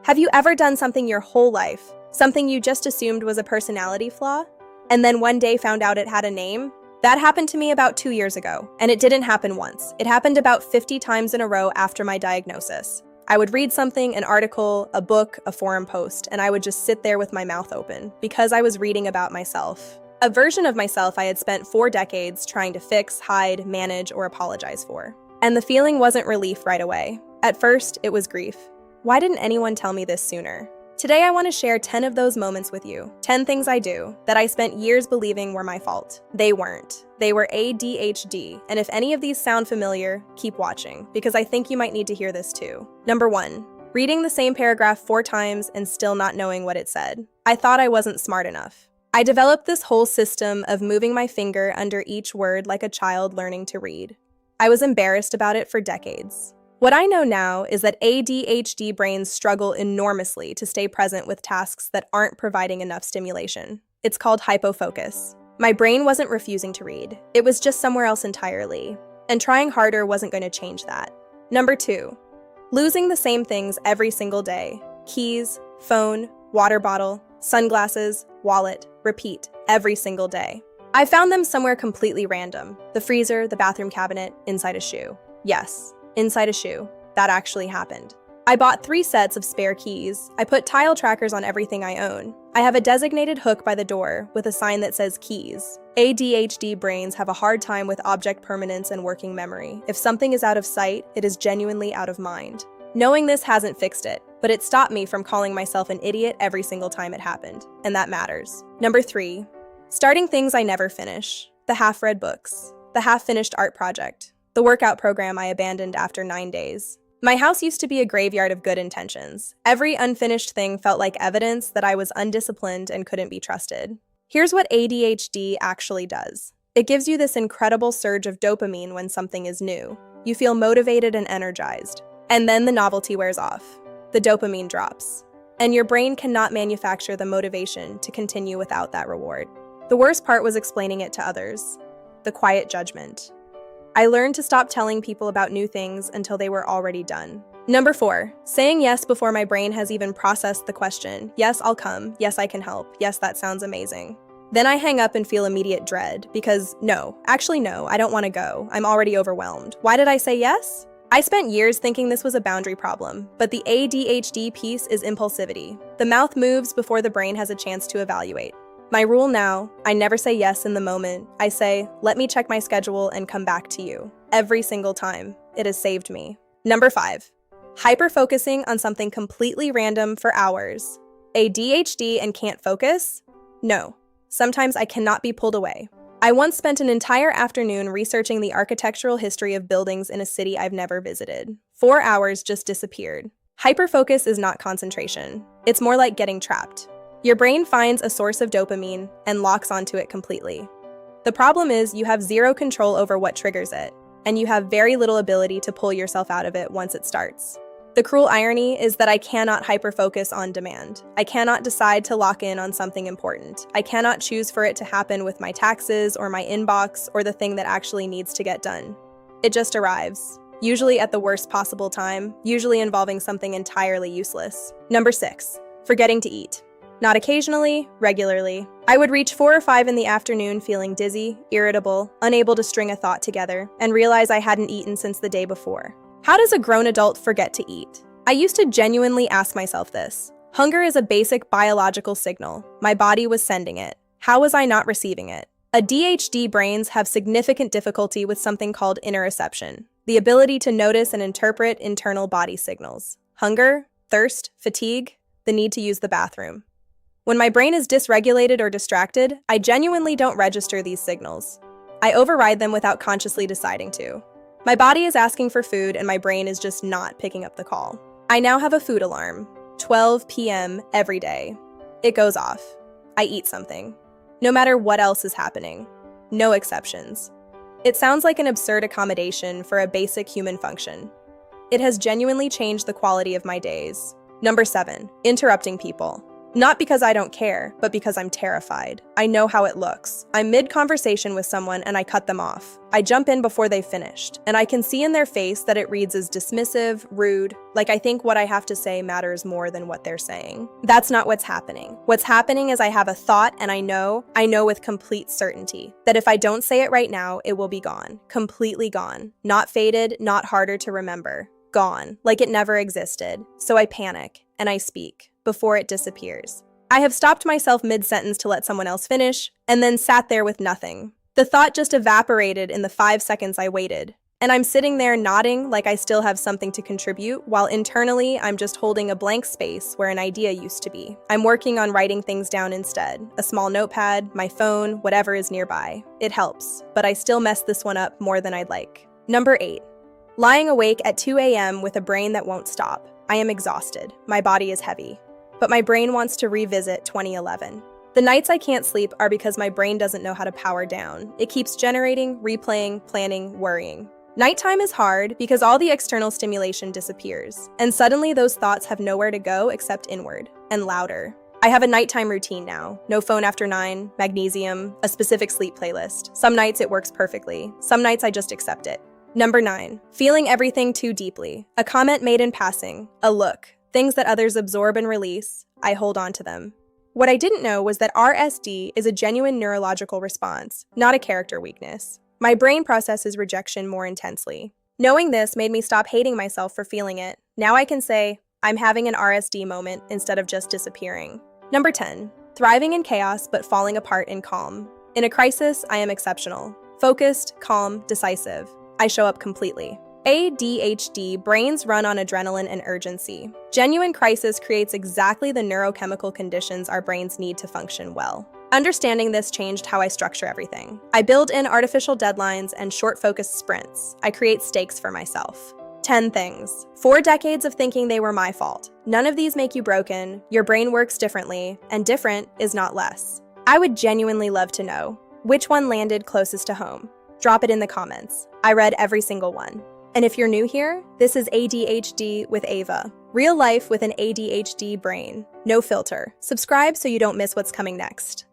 Have you ever done something your whole life, something you just assumed was a personality flaw, and then one day found out it had a name? That happened to me about 2 years ago, and it didn't happen once. It happened about 50 times in a row after my diagnosis. I would read something, an article, a book, a forum post, and I would just sit there with my mouth open because I was reading about myself. A version of myself I had spent 4 decades trying to fix, hide, manage, or apologize for. And the feeling wasn't relief right away. At first, it was grief. Why didn't anyone tell me this sooner? Today I want to share 10 of those moments with you. 10 things I do that I spent years believing were my fault. They weren't. They were ADHD, and if any of these sound familiar, keep watching, because I think you might need to hear this too. Number 1. Reading the same paragraph 4 times and still not knowing what it said. I thought I wasn't smart enough. I developed this whole system of moving my finger under each word like a child learning to read. I was embarrassed about it for decades. What I know now is that ADHD brains struggle enormously to stay present with tasks that aren't providing enough stimulation. It's called hypofocus. My brain wasn't refusing to read. It was just somewhere else entirely. And trying harder wasn't going to change that. Number 2. Losing the same things every single day. Keys, phone, water bottle, sunglasses, wallet, repeat, every single day. I found them somewhere completely random. The freezer, the bathroom cabinet, inside a shoe. Yes. Inside a shoe. That actually happened. I bought 3 sets of spare keys. I put tile trackers on everything I own. I have a designated hook by the door with a sign that says keys. ADHD brains have a hard time with object permanence and working memory. If something is out of sight, it is genuinely out of mind. Knowing this hasn't fixed it, but it stopped me from calling myself an idiot every single time it happened, and that matters. Number 3. Starting things I never finish. The half-read books. The half-finished art project. The workout program I abandoned after 9 days. My house used to be a graveyard of good intentions. Every unfinished thing felt like evidence that I was undisciplined and couldn't be trusted. Here's what ADHD actually does. It gives you this incredible surge of dopamine when something is new. You feel motivated and energized. And then the novelty wears off. The dopamine drops. And your brain cannot manufacture the motivation to continue without that reward. The worst part was explaining it to others. The quiet judgment. I learned to stop telling people about new things until they were already done. Number 4, saying yes before my brain has even processed the question. Yes, I'll come. Yes, I can help. Yes, that sounds amazing. Then I hang up and feel immediate dread because no, I don't want to go. I'm already overwhelmed. Why did I say yes? I spent years thinking this was a boundary problem, but the ADHD piece is impulsivity. The mouth moves before the brain has a chance to evaluate. My rule now, I never say yes in the moment. I say, let me check my schedule and come back to you. Every single time. It has saved me. Number 5, hyper-focusing on something completely random for hours. ADHD and can't focus? No. Sometimes I cannot be pulled away. I once spent an entire afternoon researching the architectural history of buildings in a city I've never visited. 4 hours just disappeared. Hyper-focus is not concentration. It's more like getting trapped. Your brain finds a source of dopamine and locks onto it completely. The problem is you have zero control over what triggers it, and you have very little ability to pull yourself out of it once it starts. The cruel irony is that I cannot hyper-focus on demand. I cannot decide to lock in on something important. I cannot choose for it to happen with my taxes or my inbox or the thing that actually needs to get done. It just arrives, usually at the worst possible time, usually involving something entirely useless. Number 6, forgetting to eat. Not occasionally, regularly. I would reach 4 or 5 in the afternoon feeling dizzy, irritable, unable to string a thought together, and realize I hadn't eaten since the day before. How does a grown adult forget to eat? I used to genuinely ask myself this. Hunger is a basic biological signal. My body was sending it. How was I not receiving it? ADHD brains have significant difficulty with something called interoception, the ability to notice and interpret internal body signals. Hunger, thirst, fatigue, the need to use the bathroom. When my brain is dysregulated or distracted, I genuinely don't register these signals. I override them without consciously deciding to. My body is asking for food and my brain is just not picking up the call. I now have a food alarm, 12 p.m. every day. It goes off. I eat something. No matter what else is happening. No exceptions. It sounds like an absurd accommodation for a basic human function. It has genuinely changed the quality of my days. Number 7, interrupting people. Not because I don't care, but because I'm terrified. I know how it looks. I'm mid-conversation with someone and I cut them off. I jump in before they've finished, and I can see in their face that it reads as dismissive, rude, like I think what I have to say matters more than what they're saying. That's not what's happening. What's happening is I have a thought and I know with complete certainty that if I don't say it right now, it will be gone. Completely gone. Not faded, not harder to remember. Gone. Like it never existed. So I panic and I speak before it disappears. I have stopped myself mid-sentence to let someone else finish, and then sat there with nothing. The thought just evaporated in the 5 seconds I waited, and I'm sitting there nodding like I still have something to contribute, while internally I'm just holding a blank space where an idea used to be. I'm working on writing things down instead. A small notepad, my phone, whatever is nearby. It helps, but I still mess this one up more than I'd like. Number 8. Lying awake at 2 a.m. with a brain that won't stop. I am exhausted. My body is heavy. But my brain wants to revisit 2011. The nights I can't sleep are because my brain doesn't know how to power down. It keeps generating, replaying, planning, worrying. Nighttime is hard because all the external stimulation disappears, and suddenly those thoughts have nowhere to go except inward, and louder. I have a nighttime routine now. No phone after 9, magnesium, a specific sleep playlist. Some nights it works perfectly. Some nights I just accept it. Number 9. Feeling everything too deeply. A comment made in passing. A look. Things that others absorb and release, I hold on to them. What I didn't know was that RSD is a genuine neurological response, not a character weakness. My brain processes rejection more intensely. Knowing this made me stop hating myself for feeling it. Now I can say, I'm having an RSD moment instead of just disappearing. Number 10. Thriving in chaos but falling apart in calm. In a crisis, I am exceptional. Focused, calm, decisive. I show up completely. ADHD brains run on adrenaline and urgency. Genuine crisis creates exactly the neurochemical conditions our brains need to function well. Understanding this changed how I structure everything. I build in artificial deadlines and short-focused sprints. I create stakes for myself. 10 things. 4 decades of thinking they were my fault. None of these make you broken. Your brain works differently, and different is not less. I would genuinely love to know which one landed closest to home. Drop it in the comments. I read every single one. And if you're new here, this is ADHD with Ava. Real life with an ADHD brain. No filter. Subscribe so you don't miss what's coming next.